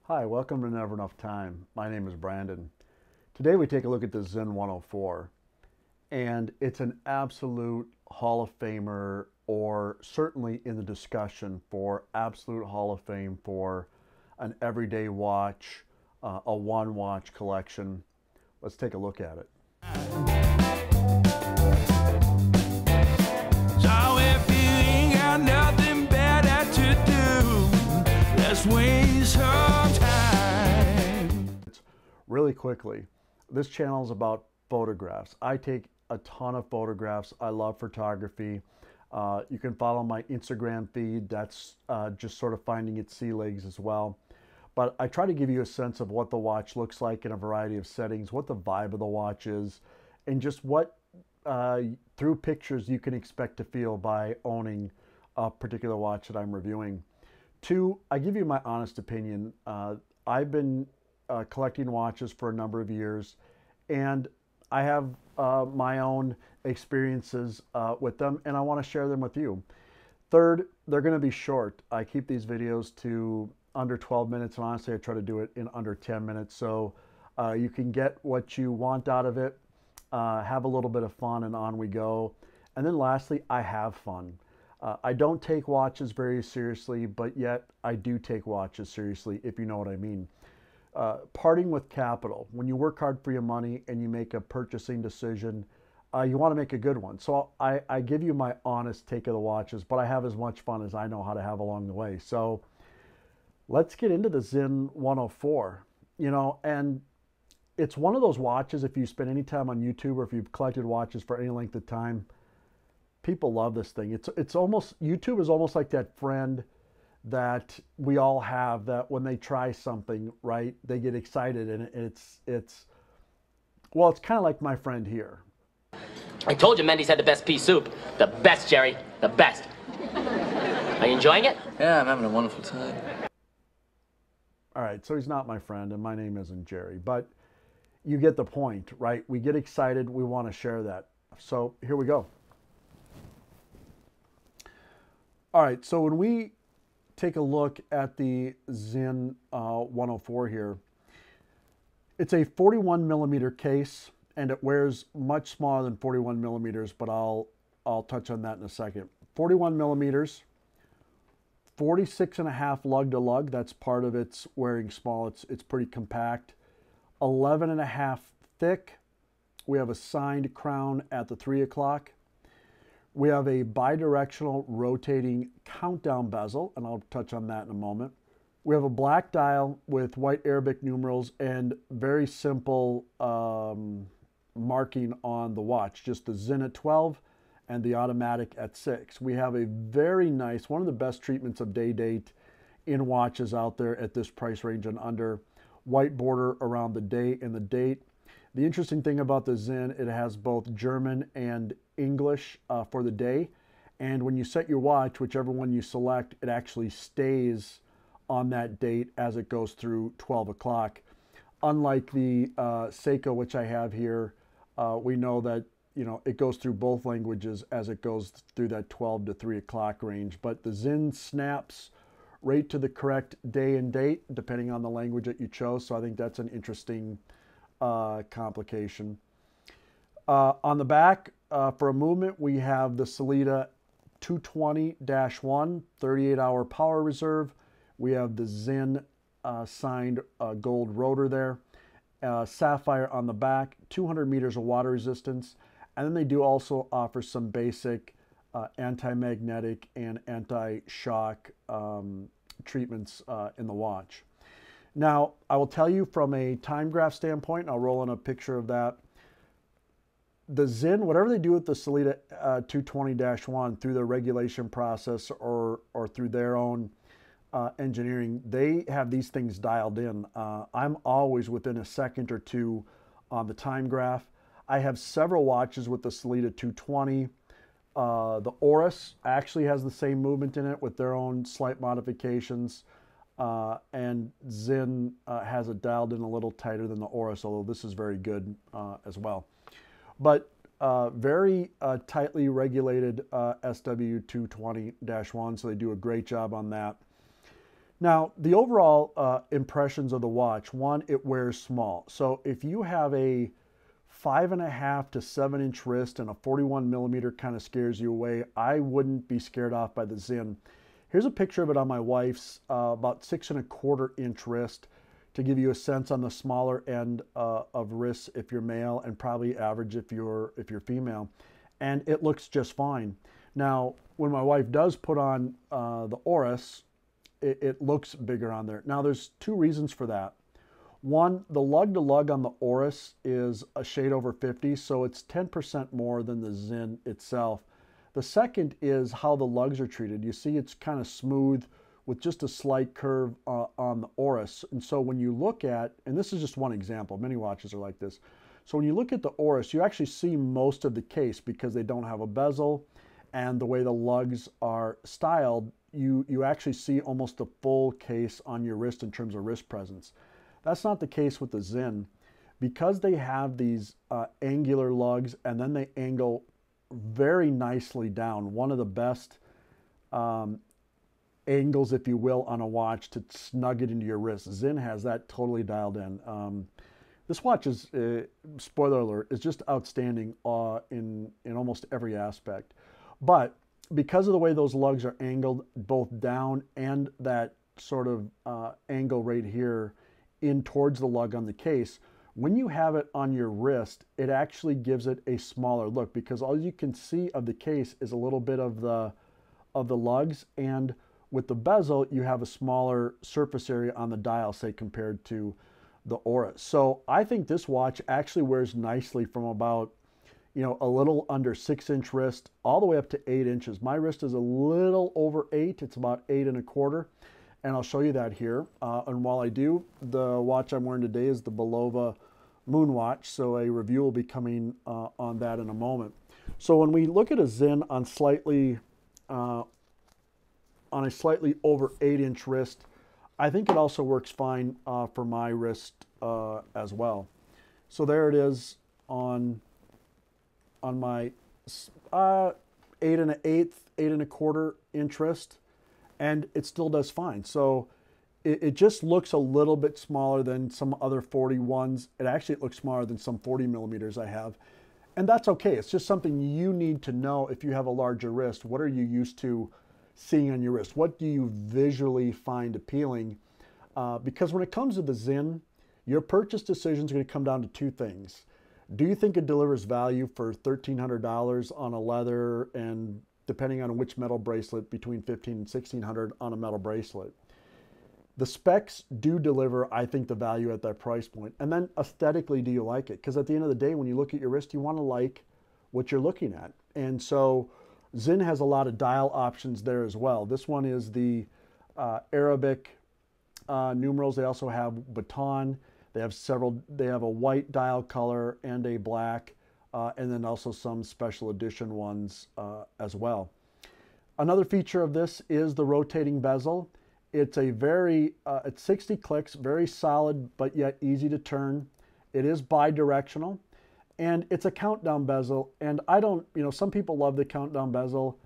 Hi, welcome to Never Enough Time. My name is Brandon. Today we take a look at the Zen 104, and it's an absolute Hall of Famer, or certainly in the discussion for absolute Hall of Fame for an everyday watch, a one watch collection. Let's take a look at it. So if you ain't got nothing better to do, let's waste some time. Really quickly, this channel is about photographs. I take a ton of photographs. I love photography. You can follow my Instagram feed. That's just sort of finding its sea legs as well. But I try to give you a sense of what the watch looks like in a variety of settings, what the vibe of the watch is, and just what through pictures you can expect to feel by owning a particular watch that I'm reviewing. Two, I give you my honest opinion. I've been collecting watches for a number of years, and I have my own experiences with them, and I want to share them with you. Third, they're going to be short. I keep these videos to under 12 minutes, and honestly, I try to do it in under 10 minutes, so you can get what you want out of it, have a little bit of fun, and on we go. And then lastly, I have fun. I don't take watches very seriously, but yet I do take watches seriously, if you know what I mean. Parting with capital. When you work hard for your money and you make a purchasing decision, you want to make a good one. So I give you my honest take of the watches, but I have as much fun as I know how to have along the way. So let's get into the Zen 104. And it's one of those watches, if you spend any time on YouTube or if you've collected watches for any length of time, people love this thing. It's almost, YouTube is almost like that friend that we all have, that when they try something, right, they get excited, and it's well, it's kind of like my friend here. I told you Mendy's had the best pea soup. The best, Jerry. The best. Are you enjoying it? Yeah, I'm having a wonderful time. All right, so he's not my friend, and my name isn't Jerry, but you get the point, right? We get excited, we want to share that. So here we go. All right, so when we take a look at the Zen 104 here, it's a 41 millimeter case, and it wears much smaller than 41 millimeters, but I'll touch on that in a second. 41 millimeters, 46.5 lug to lug. That's part of its wearing small. It's pretty compact. 11.5 thick. We have a signed crown at the 3 o'clock. We have a bidirectional rotating countdown bezel, and I'll touch on that in a moment. We have a black dial with white Arabic numerals and very simple marking on the watch, just the Zen at 12 and the automatic at 6. We have a very nice, one of the best treatments of day date in watches out there at this price range and under. White border around the day and the date. The interesting thing about the Zen, it has both German and English for the day. And when you set your watch, whichever one you select, it actually stays on that date as it goes through 12 o'clock. Unlike the Seiko, which I have here, we know that it goes through both languages as it goes through that 12 to 3 o'clock range. But the Zen snaps right to the correct day and date, depending on the language that you chose. So I think that's an interesting complication. On the back, for a movement, we have the Sellita 220-1, 38-hour power reserve. We have the Zen signed gold rotor there. Sapphire on the back, 200 meters of water resistance. And then they do also offer some basic anti-magnetic and anti-shock treatments in the watch. Now, I will tell you from a time graph standpoint, and I'll roll in a picture of that. The Zen, whatever they do with the Sellita 220-1 through their regulation process or through their own engineering, they have these things dialed in. I'm always within a second or two on the time graph. I have several watches with the Sellita 220. The Oris actually has the same movement in it with their own slight modifications. And Zen has it dialed in a little tighter than the Oris, although this is very good as well. But very tightly regulated SW220-1, so they do a great job on that. Now, the overall impressions of the watch, one, it wears small. So if you have a 5.5 to 7 inch wrist and a 41 millimeter kind of scares you away, I wouldn't be scared off by the Sinn. Here's a picture of it on my wife's about 6.25 inch wrist to give you a sense on the smaller end of wrists if you're male, and probably average if you're female. And it looks just fine. Now, when my wife does put on the Oris, it looks bigger on there. Now, there's two reasons for that. One, the lug to lug on the Oris is a shade over 50, so it's 10% more than the Sinn itself. The second is how the lugs are treated. You see it's kind of smooth with just a slight curve on the Oris. And so when you look at, and this is just one example, many watches are like this. So when you look at the Oris, you actually see most of the case because they don't have a bezel, and the way the lugs are styled, you actually see almost the full case on your wrist in terms of wrist presence. That's not the case with the Sinn. Because they have these angular lugs and then they angle very nicely down. One of the best angles, if you will, on a watch to snug it into your wrist. Sinn has that totally dialed in. This watch is, spoiler alert, is just outstanding in almost every aspect. But because of the way those lugs are angled both down and that sort of angle right here in towards the lug on the case, when you have it on your wrist, it actually gives it a smaller look because all you can see of the case is a little bit of the lugs, and with the bezel, you have a smaller surface area on the dial, say, compared to the Oris. So I think this watch actually wears nicely from about, a little under 6-inch wrist all the way up to 8 inches. My wrist is a little over 8. It's about 8.25. And I'll show you that here. And while I do, the watch I'm wearing today is the Bulova Moon Watch. So a review will be coming on that in a moment. So when we look at a Sinn on a slightly over 8-inch wrist, I think it also works fine for my wrist as well. So there it is on my 8.125, 8.25-inch wrist, and it still does fine. So it just looks a little bit smaller than some other 41s. It looks smaller than some 40 millimeters I have. And that's okay. It's just something you need to know if you have a larger wrist. What are you used to seeing on your wrist? What do you visually find appealing? Because when it comes to the Sinn, your purchase decision is going to come down to two things. Do you think it delivers value for $1,300 on a leather, and depending on which metal bracelet, between $1,500 and $1,600 on a metal bracelet? The specs do deliver, I think, the value at that price point. And then aesthetically, do you like it? Because at the end of the day, when you look at your wrist, you want to like what you're looking at. And so Sinn has a lot of dial options there as well. This one is the Arabic numerals. They also have baton. They have a white dial color and a black, and then also some special edition ones as well. Another feature of this is the rotating bezel. It's it's 60 clicks, very solid, but yet easy to turn. It is bi-directional, and it's a countdown bezel. And some people love the countdown bezel.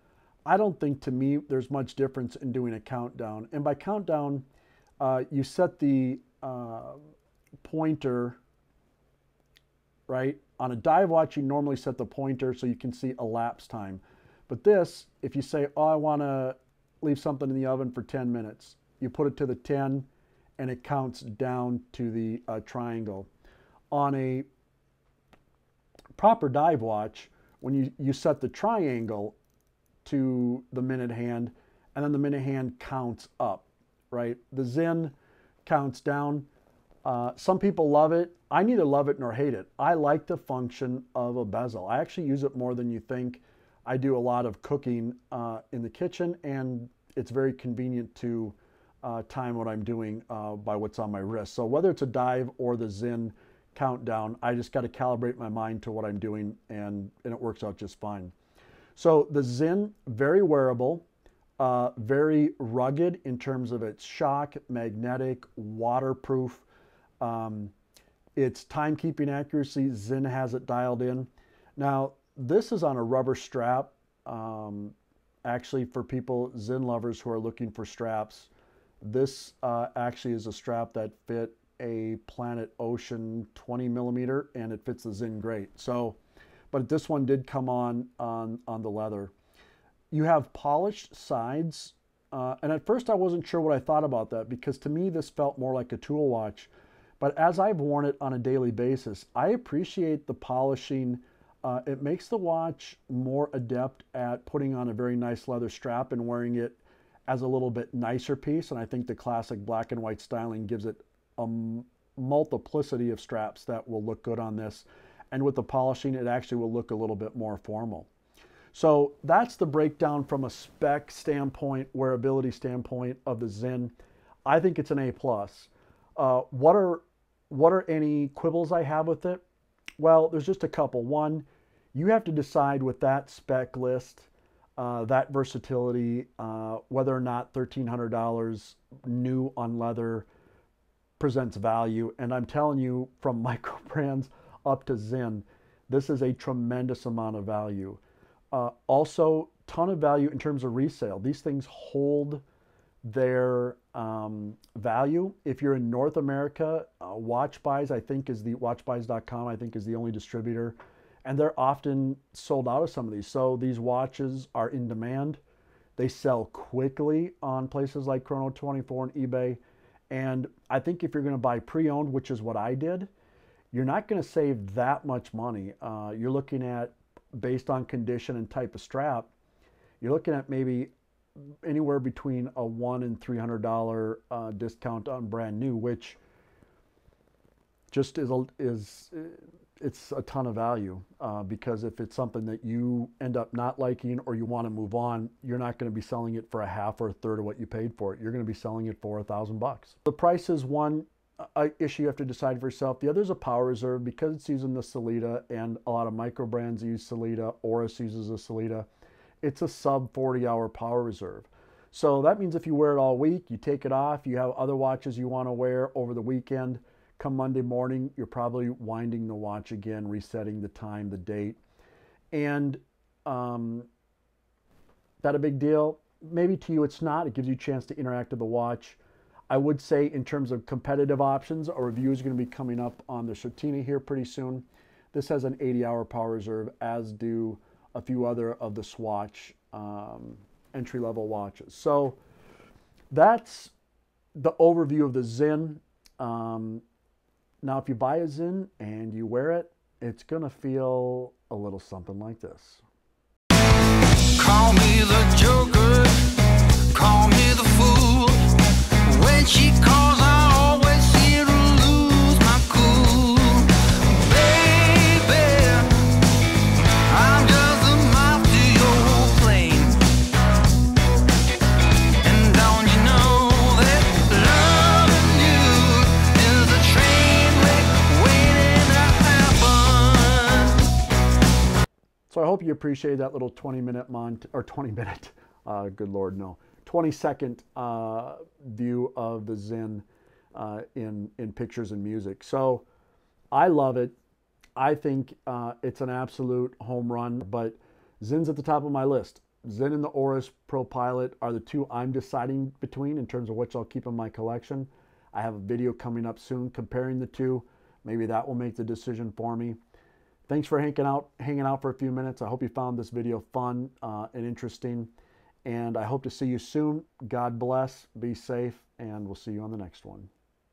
I don't think, to me, there's much difference in doing a countdown. And by countdown, you set the pointer, right? On a dive watch, you normally set the pointer so you can see elapsed time. But this, if you say, I want to leave something in the oven for 10 minutes, you put it to the 10 and it counts down to the triangle. On a proper dive watch, when you set the triangle to the minute hand, and then the minute hand counts up, right? The Sinn counts down. Some people love it. I neither love it nor hate it. I like the function of a bezel. I actually use it more than you think. I do a lot of cooking in the kitchen, and it's very convenient to time what I'm doing by what's on my wrist. So whether it's a dive or the Sinn countdown, I just got to calibrate my mind to what I'm doing, and it works out just fine. So the Sinn, very wearable, very rugged in terms of its shock, magnetic, waterproof. Its timekeeping accuracy, Sinn has it dialed in. Now, this is on a rubber strap. Actually, for people, Sinn lovers who are looking for straps, This actually is a strap that fit a Planet Ocean 20 millimeter, and it fits the Zinn great. So, but this one did come on the leather. You have polished sides, and at first I wasn't sure what I thought about that, because to me this felt more like a tool watch. But as I've worn it on a daily basis, I appreciate the polishing. It makes the watch more adept at putting on a very nice leather strap and wearing it as a little bit nicer piece. And I think the classic black and white styling gives it a multiplicity of straps that will look good on this. And with the polishing, it actually will look a little bit more formal. So that's the breakdown from a spec standpoint, wearability standpoint of the Zinn. I think it's an A+. What are any quibbles I have with it? Well, there's just a couple. One, you have to decide with that spec list, that versatility, whether or not $1,300 new on leather presents value. And I'm telling you, from micro brands up to Zinn, this is a tremendous amount of value. Also, ton of value in terms of resale. These things hold their value. If you're in North America, WatchBuys, I think is the watchbuys.com, I think is the only distributor, and they're often sold out of some of these. So these watches are in demand. They sell quickly on places like Chrono24 and eBay. And I think if you're going to buy pre-owned, which is what I did, you're not going to save that much money. You're looking at, based on condition and type of strap, you're looking at maybe anywhere between a $100 and $300 discount on brand new, which just it's a ton of value, because if it's something that you end up not liking or you want to move on, you're not going to be selling it for a half or a third of what you paid for it. You're going to be selling it for $1,000. The price is one issue you have to decide for yourself. The other is a power reserve, because it's using the Sellita, and a lot of micro brands use Sellita. Oris uses a Sellita. It's a sub 40-hour power reserve. So that means if you wear it all week, you take it off, you have other watches you want to wear over the weekend, come Monday morning, you're probably winding the watch again, resetting the time, the date. And that a big deal? Maybe to you it's not. It gives you a chance to interact with the watch. I would say in terms of competitive options, a review is going to be coming up on the Certina here pretty soon. This has an 80-hour power reserve, as do a few other of the Swatch entry-level watches. So that's the overview of the Zinn. Now, if you buy a Zinn and you wear it, it's going to feel a little something like this. Call me the Joker, call me the fool. When she calls, I always seem to lose my cool. Baby, I'm just a moth to your plane. And don't you know that loving you is a train wreck waiting to happen? So I hope you appreciate that little 20-second view of the Zinn in pictures and music. So I love it. I think it's an absolute home run, but Zinn's at the top of my list. Zinn and the Oris Pro Pilot are the two I'm deciding between in terms of which I'll keep in my collection. I have a video coming up soon comparing the two. Maybe that will make the decision for me. Thanks for hanging out for a few minutes. I hope you found this video fun and interesting. And I hope to see you soon. God bless, be safe, and we'll see you on the next one.